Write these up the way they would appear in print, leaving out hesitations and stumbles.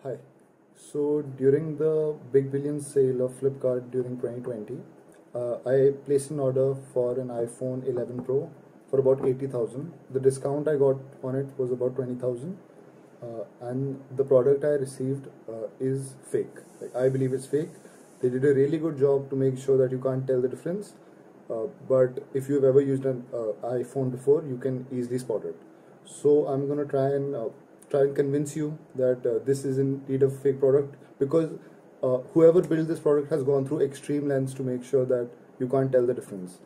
Hi. So during the Big Billion sale of Flipkart during 2020, I placed an order for an iPhone 11 Pro for about 80,000. The discount I got on it was about 20,000, and the product I received is fake. Like, I believe it's fake. They did a really good job to make sure that you can't tell the difference. But if you've ever used an iPhone before, you can easily spot it. So I'm gonna try and convince you that this is indeed a fake product, because whoever built this product has gone through extreme lengths to make sure that you can't tell the difference.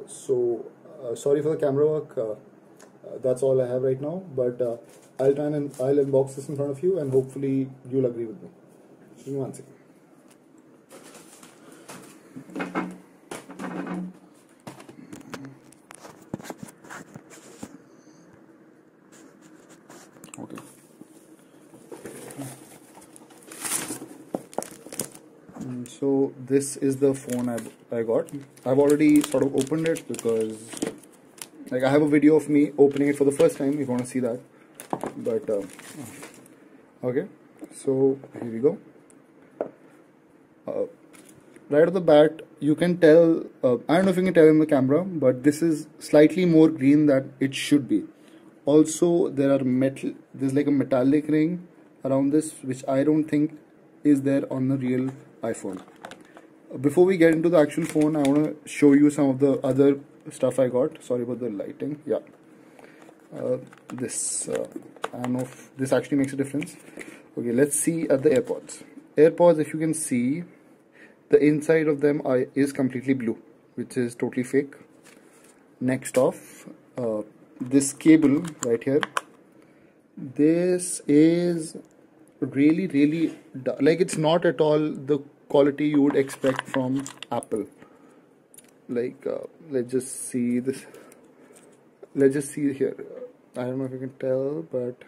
Sorry for the camera work. That's all I have right now. But I'll unbox this in front of you, and hopefully you'll agree with me. Give me one second. Okay. So this is the phone I got. I've already sort of opened it because like I have a video of me opening it for the first time if you want to see that. But okay, so here we go. Right off the bat, you can tell, I don't know if you can tell in the camera, but this is slightly more green than it should be. Also, there's like a metallic ring around this, which I don't think is there on the real iPhone. Before we get into the actual phone, I want to show you some of the other stuff I got. Sorry about the lighting. Yeah. I don't know if this actually makes a difference. Okay, let's see at the AirPods. AirPods, if you can see, the inside of them is completely blue, which is totally fake. Next off, this cable right here, this is really like, it's not at all the quality you would expect from Apple. Like let's just see this. Let's just see here. I don't know if you can tell, but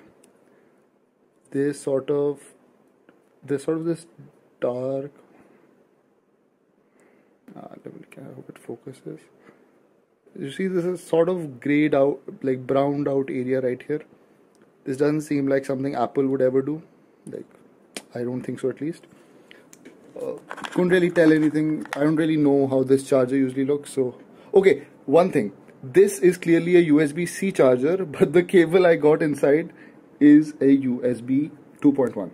there's sort of this dark. I hope it focuses. You see, this is sort of grayed out, like browned out area right here. This doesn't seem like something Apple would ever do. Like, I don't think so, at least. Couldn't really tell anything. I don't really know how this charger usually looks. So, okay, one thing. This is clearly a USB-C charger, but the cable I got inside is a USB 2.1.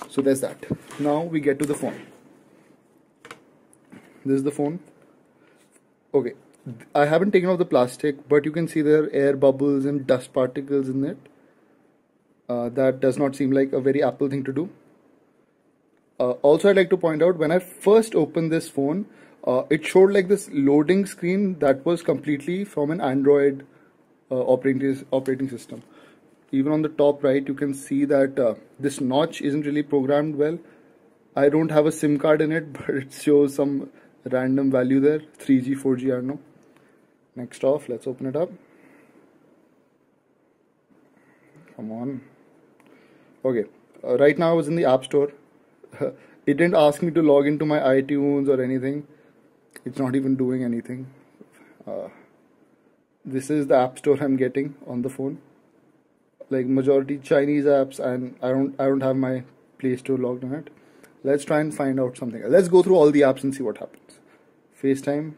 So there's that. Now we get to the phone. This is the phone. Okay, I haven't taken off the plastic, but you can see there are air bubbles and dust particles in it. That does not seem like a very Apple thing to do. Also, I'd like to point out, when I first opened this phone, it showed like this loading screen that was completely from an Android operating system. Even on the top right, you can see that this notch isn't really programmed well. I don't have a SIM card in it, but it shows some random value there, 3G, 4G, I don't know. Next off, let's open it up. Come on. Okay, right now I was in the App Store. It didn't ask me to log into my iTunes or anything. It's not even doing anything. This is the App Store I'm getting on the phone. Like, majority Chinese apps, and I don't have my Play Store logged on it. Let's try and find out something. Let's go through all the apps and see what happens. FaceTime.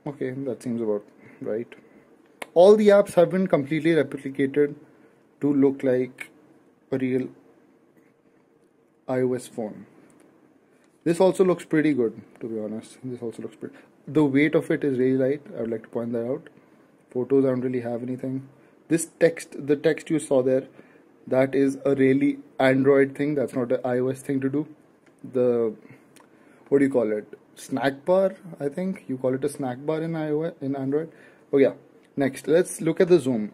Okay, that seems about right. All the apps have been completely replicated to look like a real iOS phone. This also looks pretty good, to be honest. This also looks pretty. The weight of it is really light. I would like to point that out. Photos, I don't really have anything. This text, the text you saw there, that is a really Android thing. That's not an iOS thing to do. The, what do you call it? Snack bar, I think. You call it a snack bar in iOS, in Android. Oh yeah. Next, let's look at the zoom.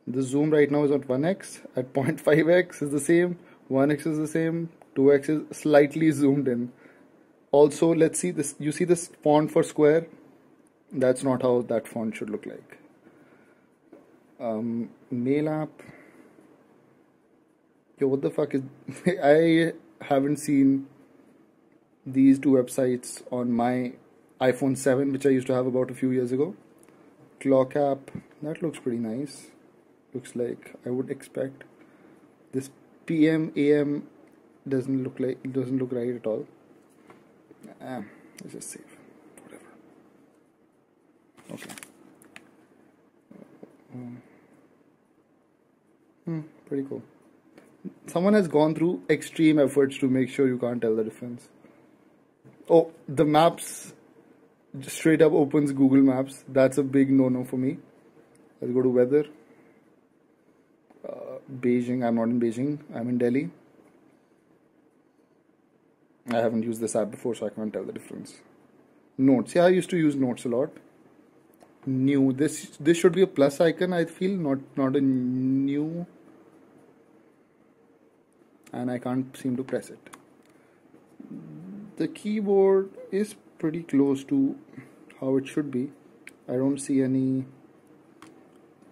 The zoom right now is at 1x. At 0.5x is the same. 1x is the same. 2x is slightly zoomed in. Also, let's see this. You see this font for square? That's not how that font should look like. Mail app. Yo, what the fuck is... I haven't seen these two websites on my iPhone 7, which I used to have about a few years ago. Clock app. That looks pretty nice. looks like I would expect. This PM AM doesn't look right at all. Let's just save. Whatever. Okay. Pretty cool. Someone has gone through extreme efforts to make sure you can't tell the difference. Oh, the maps straight up opens Google Maps. That's a big no-no for me. Let's go to weather. Beijing. I'm not in Beijing. I'm in Delhi. I haven't used this app before, so I can't tell the difference. Notes. Yeah, I used to use Notes a lot. New. This should be a plus icon. I feel not a new, and I can't seem to press it. The keyboard is pretty close to how it should be. I don't see any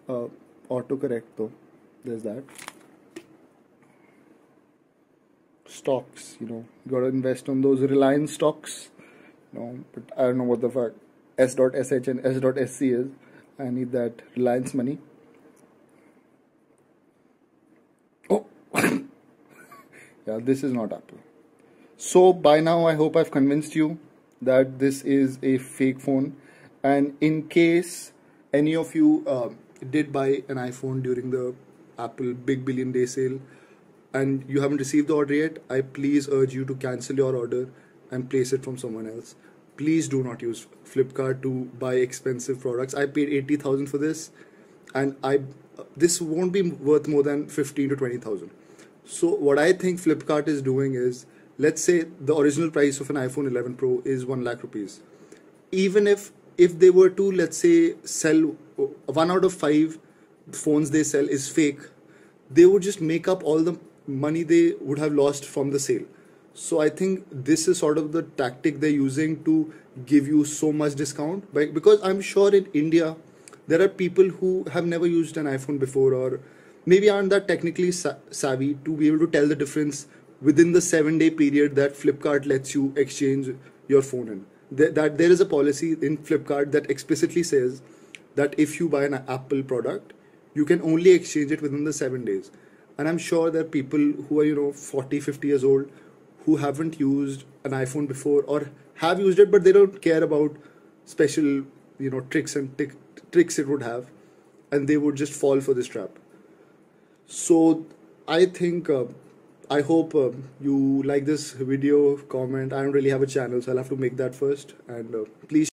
autocorrect though. There's that. Stocks, you gotta invest on those Reliance stocks. But I don't know what the fuck S.sh and S.sc is. I need that Reliance money. Oh, yeah, this is not Apple. So by now I hope I've convinced you that this is a fake phone, and in case any of you did buy an iPhone during the Apple Big Billion Day sale and you haven't received the order yet, I please urge you to cancel your order and place it from someone else. Please do not use Flipkart to buy expensive products. I paid 80,000 for this, and this won't be worth more than 15 to 20,000. So what I think Flipkart is doing is, let's say the original price of an iPhone 11 Pro is 1 lakh rupees. Even if they were to, let's say, sell 1 out of 5 phones they sell is fake, they would just make up all the money they would have lost from the sale. So I think this is sort of the tactic they're using to give you so much discount. Because I'm sure in India there are people who have never used an iPhone before, or maybe aren't that technically savvy to be able to tell the difference within the 7-day period that Flipkart lets you exchange your phone in. That there is a policy in Flipkart that explicitly says that if you buy an Apple product, you can only exchange it within the 7 days. And I'm sure there are people who are 40, 50 years old who haven't used an iPhone before, or have used it but they don't care about special tricks it would have, and they would just fall for this trap. So I think I hope you like this video. Comment. I don't really have a channel, so I'll have to make that first. And please